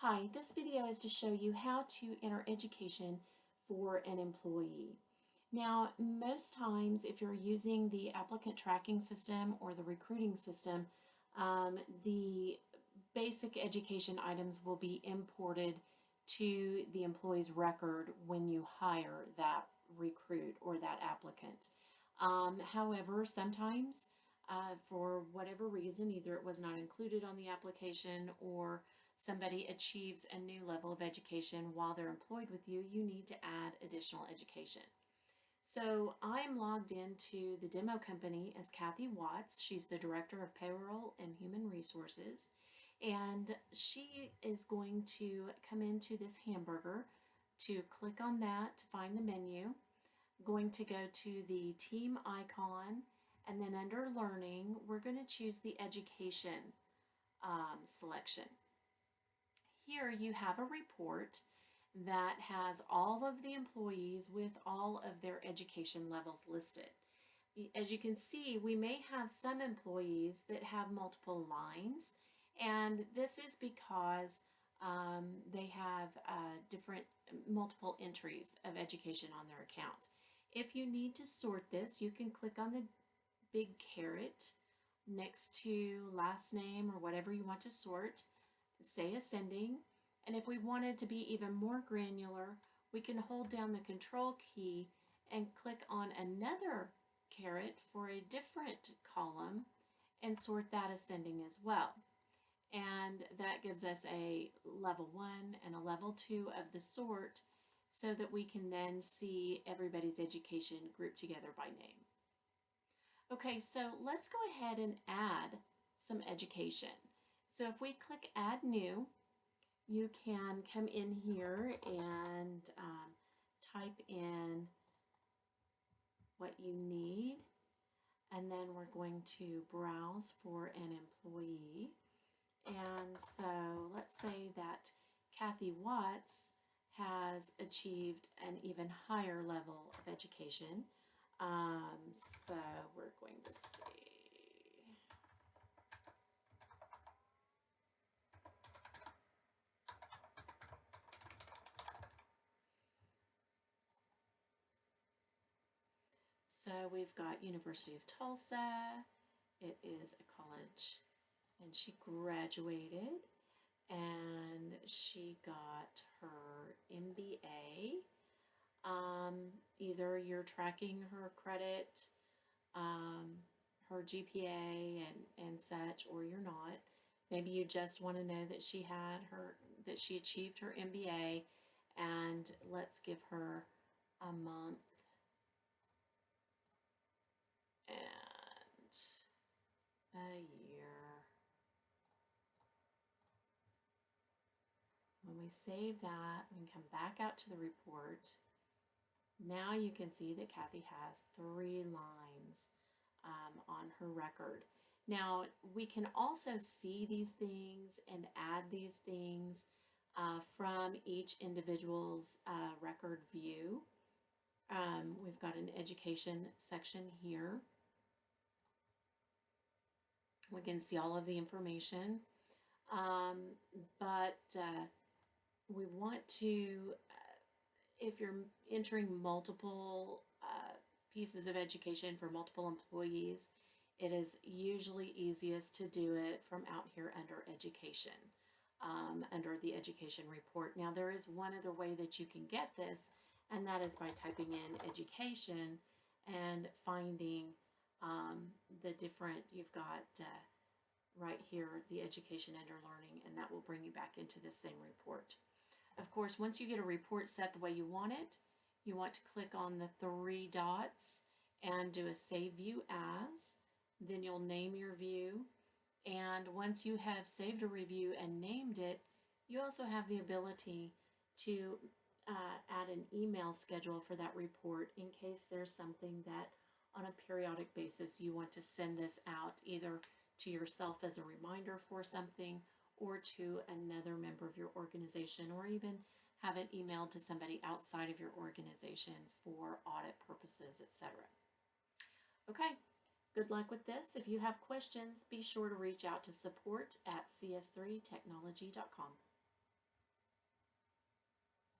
Hi, this video is to show you how to enter education for an employee. Now, most times if you're using the applicant tracking system or the recruiting system, the basic education items will be imported to the employee's record when you hire that recruit or that applicant. However, sometimes for whatever reason, either it was not included on the application or somebody achieves a new level of education while they're employed with you, you need to add additional education. So I'm logged into the demo company as Kathy Watts. She's the Director of Payroll and Human Resources. And she is going to come into this hamburger to click on that to find the menu. Going to go to the team icon, and then under learning, we're going to choose the education selection. Here you have a report that has all of the employees with all of their education levels listed. As you can see, we may have some employees that have multiple lines, and this is because they have different multiple entries of education on their account. If you need to sort this, you can click on the big caret next to last name or whatever you want to sort, say ascending. And if we wanted to be even more granular, we can hold down the control key and click on another caret for a different column and sort that ascending as well. And that gives us a level 1 and a level 2 of the sort so that we can then see everybody's education grouped together by name. Okay, so let's go ahead and add some education. So if we click Add New, you can come in here and type in what you need, and then we're going to browse for an employee. And so let's say that Kathy Watts has achieved an even higher level of education. So we're going to see. So we've got University of Tulsa. It is a college, and she graduated and she got her MBA. Either you're tracking her credit, her GPA and such, or you're not. Maybe you just want to know that she achieved her MBA, and let's give her a month and a year. When we save that, we can come back out to the report. Now you can see that Kathy has 3 lines on her record. Now we can also see these things and add these things from each individual's record view. We've got an education section here. We can see all of the information, but we want to, if you're entering multiple pieces of education for multiple employees, it is usually easiest to do it from out here under education, under the education report. Now there is one other way that you can get this, and that is by typing in education and finding the different, you've got right here the education under learning, and that will bring you back into the same report. Of course, once you get a report set the way you want it, you want to click on the 3 dots and do a Save View As. Then you'll name your view. And once you have saved a review and named it, you also have the ability to add an email schedule for that report in case there's something that on a periodic basis you want to send this out either to yourself as a reminder for something or to another member of your organization, or even have it emailed to somebody outside of your organization for audit purposes, etc. Okay, good luck with this. If you have questions, be sure to reach out to support@cs3technology.com.